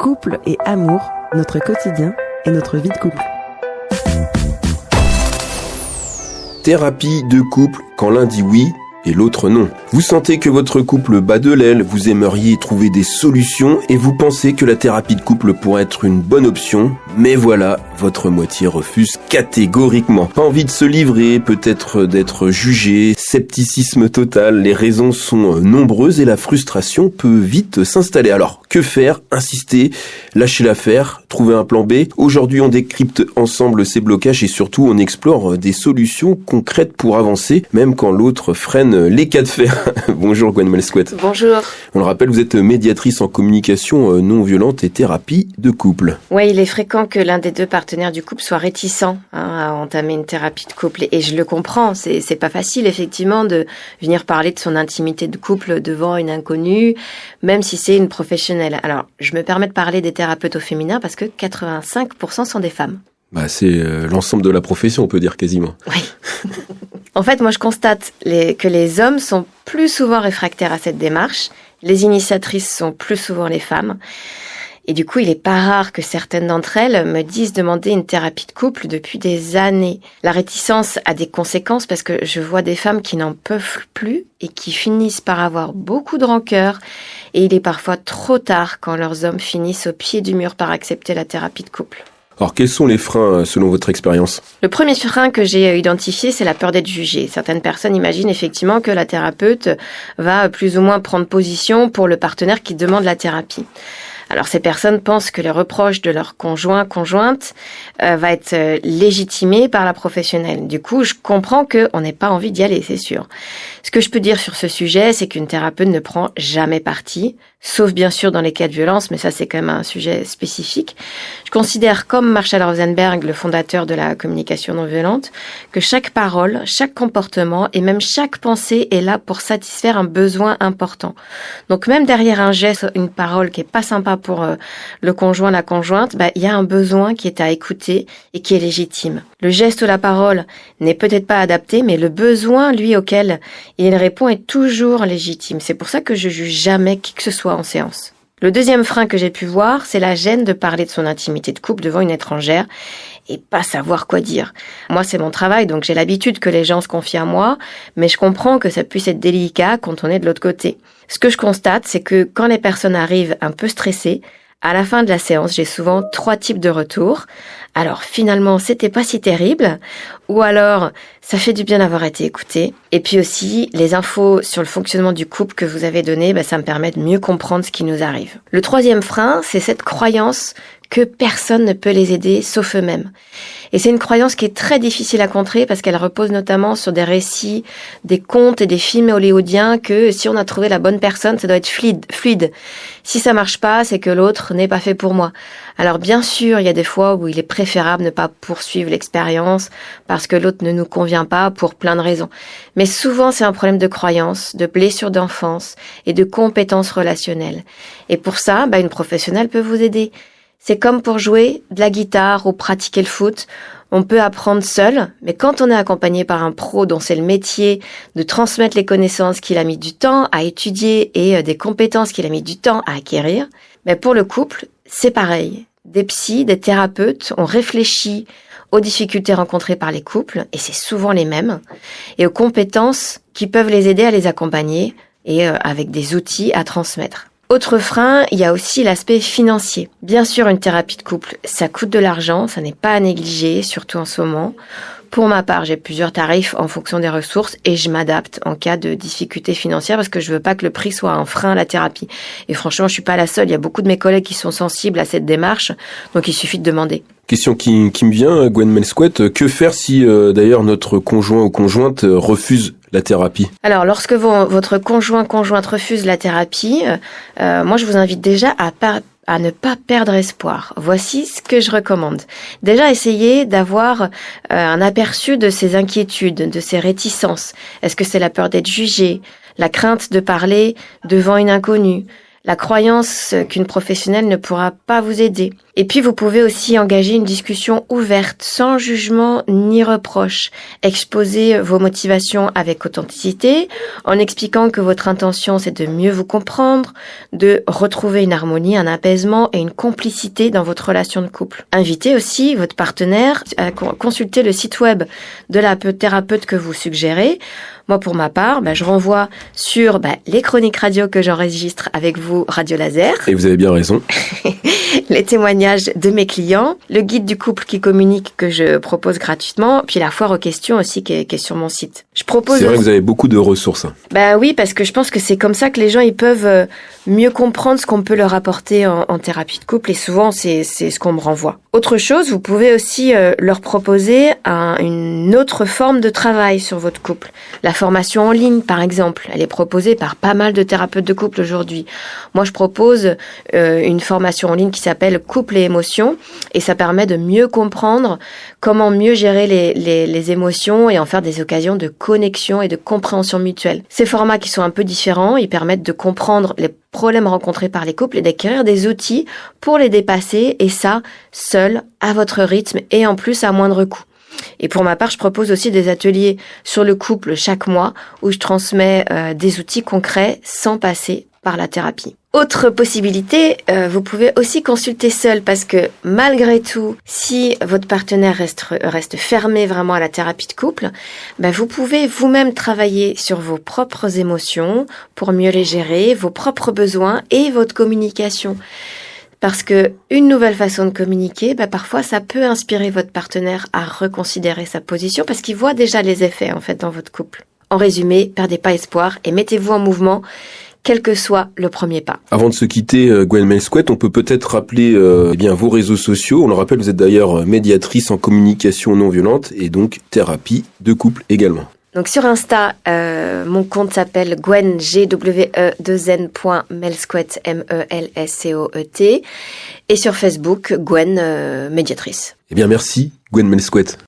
Couple et amour, notre quotidien et notre vie de couple. Thérapie de couple, quand l'un dit oui et l'autre non. Vous sentez que votre couple bat de l'aile, vous aimeriez trouver des solutions et vous pensez que la thérapie de couple pourrait être une bonne option, mais voilà, votre moitié refuse catégoriquement. Pas envie de se livrer, peut-être d'être jugé, scepticisme total, les raisons sont nombreuses et la frustration peut vite s'installer. Alors, que faire? Insister, lâcher l'affaire, trouver un plan B? Aujourd'hui, on décrypte ensemble ces blocages et surtout on explore des solutions concrètes pour avancer, même quand l'autre freine les cas de fer. Bonjour Gwen Malsquette. Bonjour. On le rappelle, vous êtes médiatrice en communication non violente et thérapie de couple. Oui, il est fréquent que l'un des deux partenaires du couple soit réticent à entamer une thérapie de couple. Et je le comprends, c'est pas facile effectivement de venir parler de son intimité de couple devant une inconnue, même si c'est une professionnelle. Alors, je me permets de parler des thérapeutes au féminin parce que 85% sont des femmes. C'est l'ensemble de la profession, on peut dire quasiment. Oui. En fait, moi, je constate que les hommes sont plus souvent réfractaires à cette démarche. Les initiatrices sont plus souvent les femmes. Et du coup, il n'est pas rare que certaines d'entre elles me disent demander une thérapie de couple depuis des années. La réticence a des conséquences parce que je vois des femmes qui n'en peuvent plus et qui finissent par avoir beaucoup de rancœur. Et il est parfois trop tard quand leurs hommes finissent au pied du mur par accepter la thérapie de couple. Alors, quels sont les freins selon votre expérience? Le premier frein que j'ai identifié, c'est la peur d'être jugée. Certaines personnes imaginent effectivement que la thérapeute va plus ou moins prendre position pour le partenaire qui demande la thérapie. Alors ces personnes pensent que les reproches de leur conjointe va être légitimé par la professionnelle. Du coup, je comprends qu'on n'ait pas envie d'y aller, c'est sûr. Ce que je peux dire sur ce sujet, c'est qu'une thérapeute ne prend jamais parti, sauf bien sûr dans les cas de violence, mais ça c'est quand même un sujet spécifique. Je considère, comme Marshall Rosenberg, le fondateur de la communication non violente, que chaque parole, chaque comportement et même chaque pensée est là pour satisfaire un besoin important. Donc même derrière un geste, une parole qui est pas sympa pour le conjoint, la conjointe, il y a un besoin qui est à écouter et qui est légitime. Le geste ou la parole n'est peut-être pas adapté, mais le besoin, lui, auquel il répond est toujours légitime. C'est pour ça que je juge jamais qui que ce soit en séance. Le deuxième frein que j'ai pu voir, c'est la gêne de parler de son intimité de couple devant une étrangère et pas savoir quoi dire. Moi, c'est mon travail, donc j'ai l'habitude que les gens se confient à moi, mais je comprends que ça puisse être délicat quand on est de l'autre côté. Ce que je constate, c'est que quand les personnes arrivent un peu stressées, à la fin de la séance, j'ai souvent 3 types de retours. Alors finalement, c'était pas si terrible, ou alors ça fait du bien d'avoir été écouté. Et puis aussi, les infos sur le fonctionnement du couple que vous avez donné, ça me permet de mieux comprendre ce qui nous arrive. Le troisième frein, c'est cette croyance que personne ne peut les aider sauf eux-mêmes. Et c'est une croyance qui est très difficile à contrer parce qu'elle repose notamment sur des récits, des contes et des films hollywoodiens que si on a trouvé la bonne personne, ça doit être fluide. Si ça marche pas, c'est que l'autre n'est pas fait pour moi. Alors bien sûr, il y a des fois où il est préférable de ne pas poursuivre l'expérience parce que l'autre ne nous convient pas pour plein de raisons. Mais souvent, c'est un problème de croyance, de blessure d'enfance et de compétences relationnelles. Et pour ça, une professionnelle peut vous aider. C'est comme pour jouer de la guitare ou pratiquer le foot. On peut apprendre seul, mais quand on est accompagné par un pro dont c'est le métier de transmettre les connaissances qu'il a mis du temps à étudier et des compétences qu'il a mis du temps à acquérir, pour le couple, c'est pareil. Des psys, des thérapeutes ont réfléchi aux difficultés rencontrées par les couples, et c'est souvent les mêmes, et aux compétences qui peuvent les aider à les accompagner et avec des outils à transmettre. Autre frein, il y a aussi l'aspect financier. Bien sûr, une thérapie de couple, ça coûte de l'argent, ça n'est pas à négliger, surtout en ce moment. Pour ma part, j'ai plusieurs tarifs en fonction des ressources et je m'adapte en cas de difficultés financières parce que je veux pas que le prix soit un frein à la thérapie. Et franchement, je suis pas la seule, il y a beaucoup de mes collègues qui sont sensibles à cette démarche, donc il suffit de demander. Question qui me vient, Gwen Malsquette, que faire si d'ailleurs notre conjoint ou conjointe refuse la thérapie? Alors, lorsque votre conjointe refuse la thérapie, moi je vous invite déjà à ne pas perdre espoir. Voici ce que je recommande. Déjà, essayez d'avoir un aperçu de ses inquiétudes, de ses réticences. Est-ce que c'est la peur d'être jugé, la crainte de parler devant une inconnue, la croyance qu'une professionnelle ne pourra pas vous aider? Et puis vous pouvez aussi engager une discussion ouverte, sans jugement ni reproche. Exposer vos motivations avec authenticité, en expliquant que votre intention c'est de mieux vous comprendre, de retrouver une harmonie, un apaisement et une complicité dans votre relation de couple. Invitez aussi votre partenaire à consulter le site web de la thérapeute que vous suggérez. Moi, pour ma part, je renvoie sur les chroniques radio que j'enregistre avec vous, Radio Laser. Et vous avez bien raison. Les témoignages de mes clients, le guide du couple qui communique que je propose gratuitement, puis la foire aux questions aussi qui est sur mon site. C'est vrai que vous avez beaucoup de ressources. Oui, parce que je pense que c'est comme ça que les gens ils peuvent mieux comprendre ce qu'on peut leur apporter en thérapie de couple, et souvent c'est ce qu'on me renvoie. Autre chose, vous pouvez aussi leur proposer une autre forme de travail sur votre couple. La formation en ligne, par exemple, elle est proposée par pas mal de thérapeutes de couple aujourd'hui. Moi, je propose une formation en ligne qui s'appelle Couple et émotions, et ça permet de mieux comprendre comment mieux gérer les émotions et en faire des occasions de connexion et de compréhension mutuelle. Ces formats qui sont un peu différents, ils permettent de comprendre les problèmes rencontrés par les couples et d'acquérir des outils pour les dépasser, et ça, seul, à votre rythme et en plus à moindre coût. Et pour ma part, je propose aussi des ateliers sur le couple chaque mois où je transmets des outils concrets sans passer par la thérapie. Autre possibilité, vous pouvez aussi consulter seul, parce que malgré tout, si votre partenaire reste fermé vraiment à la thérapie de couple, vous pouvez vous-même travailler sur vos propres émotions pour mieux les gérer, vos propres besoins et votre communication. Parce que une nouvelle façon de communiquer, parfois ça peut inspirer votre partenaire à reconsidérer sa position, parce qu'il voit déjà les effets en fait dans votre couple. En résumé, perdez pas espoir et mettez-vous en mouvement, quel que soit le premier pas. Avant de se quitter, Gwen Melsquet, on peut peut-être rappeler vos réseaux sociaux. On le rappelle, vous êtes d'ailleurs médiatrice en communication non violente et donc thérapie de couple également. Donc sur Insta, mon compte s'appelle Gwen, Gwe2n.Melsquet, Melscoet. Et sur Facebook, Gwen, médiatrice. Merci, Gwen Melsquet.